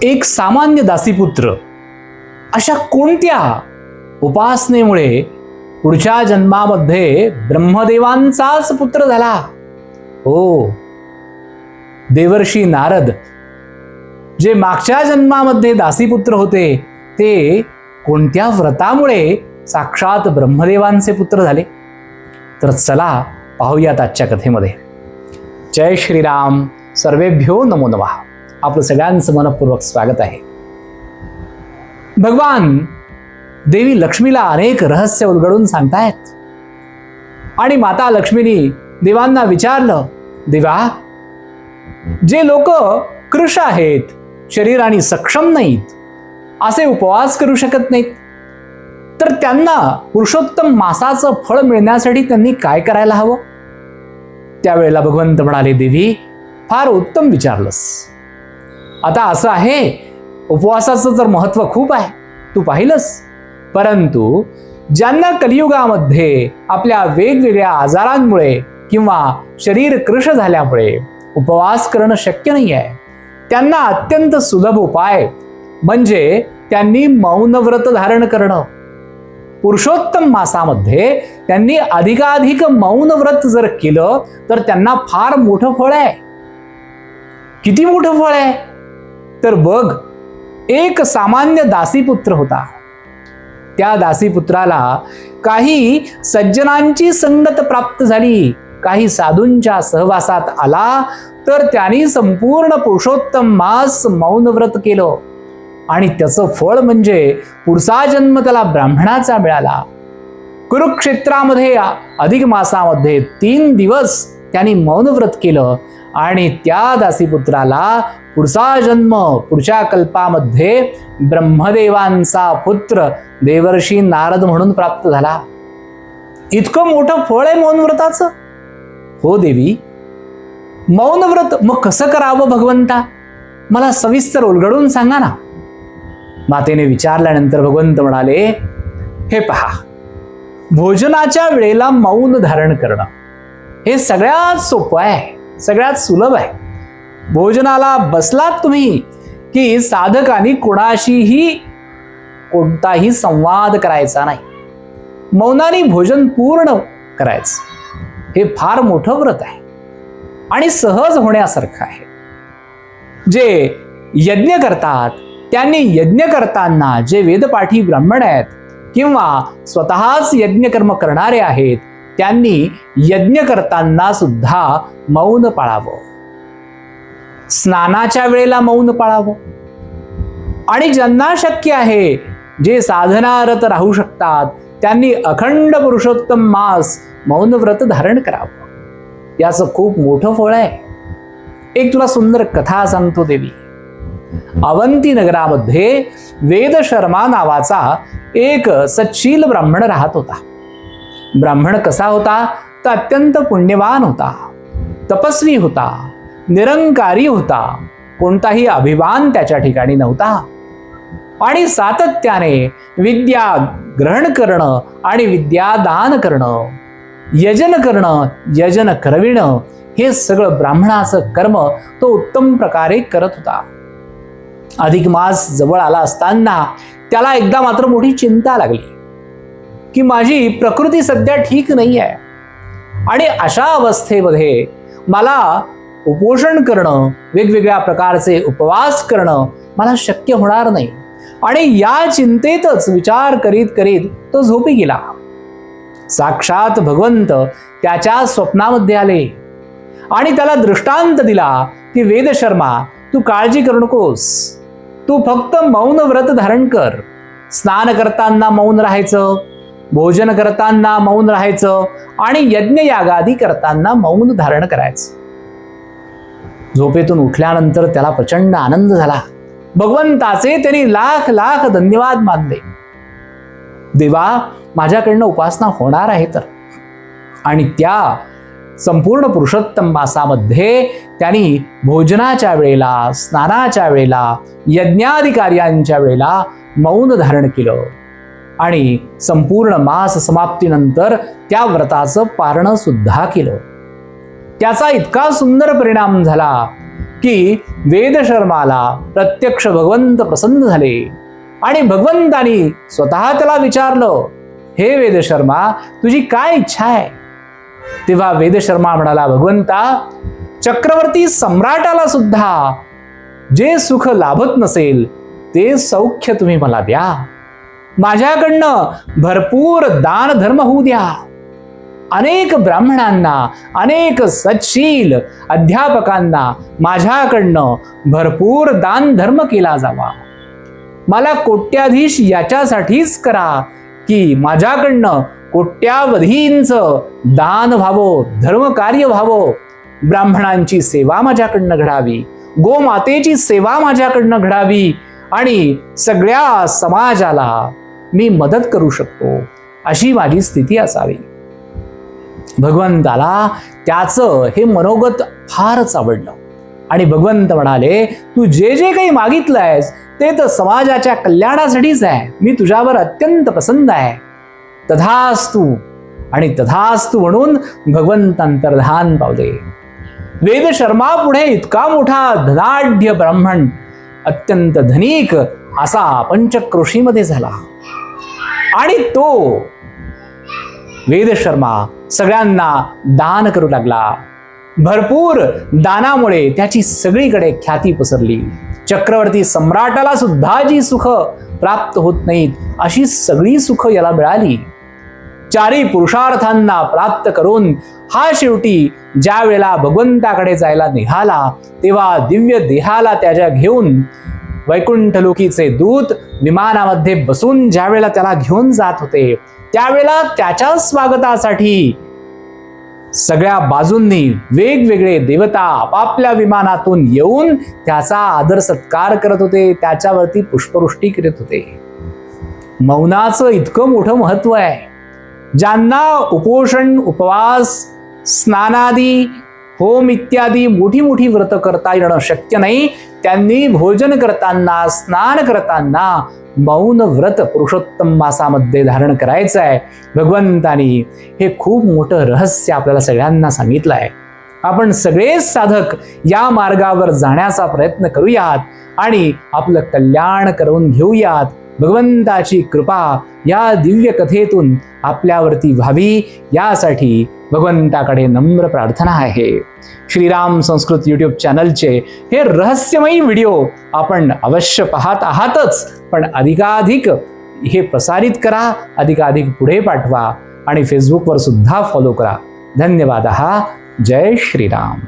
एक सामान्य दासीपुत्र अशा कोणत्या उपासनेमुळे पुढच्या जन्मामध्ये ब्रह्मदेवांचाच पुत्र झाला? हो, देवर्षी नारद जे मागच्या जन्मामध्ये दासीपुत्र होते ते कोणत्या व्रतामुळे साक्षात ब्रह्मदेवांचे पुत्र झाले? तर चला पाहूयात आजच्या कथेमध्ये. जय श्रीराम. सर्वेभ्यो नमो नमः. आपलं सगळ्यांचं मनपूर्वक स्वागत आहे. भगवान देवी लक्ष्मीला अनेक रहस्य उलगडून सांगतायत आणि माता लक्ष्मीनी देवांना विचारलं, देवा, जे लोक कृश आहेत, शरीराने सक्षम नाहीत, असे उपवास करू शकत नाहीत, तर त्यांना पुरुषोत्तम मासाचं फळ मिळण्यासाठी त्यांनी काय करायला हवं? त्यावेळेला भगवंत म्हणाले, देवी, फार उत्तम विचारलंस. आता असं आहे, उपवासाचं तर महत्व खूप आहे, तू पाहिलंस, परंतु ज्यांना कलियुगामध्ये आपल्या वेगवेगळ्या आजारांमुळे किंवा शरीर कृश झाल्यामुळे उपवास करणं शक्य नाही आहे, त्यांना अत्यंत सुलभ उपाय म्हणजे त्यांनी मौन व्रत धारण करणं. पुरुषोत्तम मासामध्ये त्यांनी अधिकाधिक मौन व्रत जर केलं तर त्यांना फार मोठं फळ आहे. किती मोठं फळ आहे? तर बघ, एक सामान्य दासीपुत्र होता. त्या दासीपुत्राला काही सज्जनांची संगत प्राप्त झाली, काही साधूंच्या सहवासात आला, तर त्यांनी संपूर्ण पुरुषोत्तम मास मौन व्रत केलं आणि त्याचं फळ म्हणजे पुढचा जन्म त्याला ब्राह्मणाचा मिळाला. कुरुक्षेत्रामध्ये अधिक मासामध्ये 3 दिवस त्यांनी मौन व्रत केलं आणि त्या दासीपुत्राला पुढचा जन्म पुढच्या कल्पामध्ये ब्रह्मदेवांचा पुत्र देवर्षी नारद म्हणून प्राप्त झाला. इतकं मोठं फळ आहे मौन व्रताचं. हो देवी, मौन व्रत मग कसं करावं भगवंता? मला सविस्तर उलगडून सांगा ना. मातेने विचारल्यानंतर भगवंत म्हणाले, हे पहा, भोजनाच्या वेळेला मौन धारण करणं हे सगळ्यात सोपं आहे, सगळ्यात सुलभ आहे. भोजनाला बसलात तुम्ही की साधकांनी कोणाशीही कोणताही संवाद करायचा नाही, मौनाने भोजन पूर्ण करायचं. हे फार मोठं व्रत आहे आणि सहज होण्यासारखं आहे. जे यज्ञ करतात त्यांनी यज्ञ करताना जे वेदपाठी ब्राह्मण आहेत किंवा स्वतःच यज्ञकर्म करणारे आहेत त्यांनी यज्ञ करताना सुद्धा मौन पाळावं. स्नानाच्या वेळेला मौन पाळावं आणि ज्यांना शक्य आहे, जे साधनारत राहू शकतात, त्यांनी अखंड पुरुषोत्तम मास मौन व्रत धारण करावं. याचं खूप मोठं फळ आहे. एक तुला सुंदर कथा सांगतो देवी. अवंती नगरामध्ये वेदशर्मा नावाचा एक सच्शील ब्राह्मण राहत होता. ब्राह्मण कसा होता? तर अत्यंत पुण्यवान होता, तपस्वी होता, निरंकारी होता, कोणताही अभिमान त्याच्या ठिकाणी नव्हता आणि सातत्याने विद्या ग्रहण करणं आणि विद्यादान करणं, यजन करणं, यजन करविणं, हे सगळं ब्राह्मणाचं कर्म तो उत्तम प्रकारे करत होता. अधिक मास जवळ आला असताना त्याला एकदा मात्र मोठी चिंता लागली की माझी प्रकृती सध्या ठीक नाही आहे आणि अशा अवस्थेमध्ये मला उपोषण करणं, वेगवेगळ्या प्रकारचे उपवास करणं मला शक्य होणार नाही. आणि या चिंतेतच विचार करीत करीत तो झोपी गेला. साक्षात भगवंत त्याच्या स्वप्नामध्ये आले आणि त्याला दृष्टांत दिला की वेदशर्मा, तू काळजी करू नकोस, तू फक्त मौन व्रत धारण कर. स्नान करताना मौन राहायचं, भोजन करताना मौन राहायचं आणि यज्ञ यागादी करताना मौन धारण करायचं. झोपेतून उठल्यानंतर त्याला प्रचंड आनंद झाला. भगवंताचे त्यांनी लाख लाख धन्यवाद मानले. देवा, माझ्याकडनं उपासना होणार आहे तर. आणि त्या संपूर्ण पुरुषोत्तम मासामध्ये त्यांनी भोजनाच्या वेळेला, स्नानाच्या वेळेला, यज्ञादी कार्यांच्या वेळेला मौन धारण केलं आणि संपूर्ण मास समाप्तीनंतर त्या व्रताचं पारण सुद्धा केलं. त्याचा इतका सुंदर परिणाम झाला की वेदशर्माला प्रत्यक्ष भगवंत प्रसन्न झाले आणि भगवंतानी स्वतः त्याला विचारलं, हे वेदशर्मा, तुझी काय इच्छा आहे? तेव्हा वेदशर्मा म्हणाला, भगवंता, चक्रवर्ती सम्राटाला सुद्धा जे सुख लाभत नसेल ते सौख्य तुम्ही मला द्या. माझ्याकडनं भरपूर दान धर्म होऊ द्या. अनेक ब्राह्मणांना, अनेक सत्शील अध्यापकांना माझ्याकडनं भरपूर दान धर्म केला जावा. मला कोट्याधीश याच्यासाठीच करा की माझ्याकडनं कोट्यावधींचं दान व्हावं, धर्मकार्य व्हावं, ब्राह्मणांची सेवा माझ्याकडनं घडावी, गोमातेची सेवा माझ्याकडनं घडावी आणि सगळ्या समाजाला मी मदत करू शकतो, अशी माझी स्थिती असावी. भगवंताला त्याचं हे मनोगत फारच आवडलं आणि भगवंत म्हणाले, तू जे जे काही मागितलंयस ते तर समाजाच्या कल्याणासाठीच आहे. मी तुझ्यावर अत्यंत प्रसन्न आहे. तथास्तु. आणि तथास्तु म्हणून भगवंत अंतर्धान पावले. वेदशर्मा पुढे इतका मोठा धनाढ्य ब्राह्मण, अत्यंत धनिक असा पंचक्रोशीमध्ये झाला आणि तो वेदशर्मा सगळ्यांना दान करू लागला. भरपूर दानामुळे त्याची सगळीकडे ख्याती पसरली. चक्रवर्ती सम्राटाला सुद्धा जी सुख प्राप्त होत नाहीत अशी सगळी सुख याला मिळाली. चारी पुरुषार्थांना प्राप्त करून हा शेवटी ज्या वेळेला भगवंताकडे जायला निघाला तेव्हा दिव्य देहाला त्याच्या घेऊन वैकुंठलोकीचे दूत विमानामध्ये बसून ज्या वेळेला त्याला घेऊन जात होते त्यावेळेला त्याच्या स्वागतासाठी सगळ्या बाजूंनी वेगवेगळे देवता आपापल्या विमानातून येऊन त्याचा आदर सत्कार करत होते, त्याच्यावरती पुष्पवृष्टी करत होते. मौनाचं इतकं मोठं महत्व आहे. ज्यांना उपोषण, उपवास, स्नानादी, होम इत्यादी मोठी मोठी व्रत करता येणं शक्य नाही, त्यांनी भोजन करताना, स्नान करताना मौन व्रत पुरुषोत्तम मासामध्ये धारण करायचं आहे. भगवंतानी हे खूप मोठं रहस्य आपल्याला सगळ्यांना सांगितलं आहे. आपण सगळेच साधक या मार्गावर जाण्याचा प्रयत्न करूयात आणि आपलं कल्याण करून घेऊयात. भगवंताची कृपा या दिव्य कथेतून आपल्यावरती व्हावी यासाठी भगवंताकडे नम्र प्रार्थना आहे. श्रीराम संस्कृत यूट्यूब चॅनलचे हे रहस्यमयी व्हिडिओ आपण अवश्य पाहत आहातच, पण अधिकाधिक हे प्रसारित करा, अधिकाधिक पुढे पाठवा आणि फेसबुकवर सुद्धा फॉलो करा. धन्यवाद. जय श्रीराम.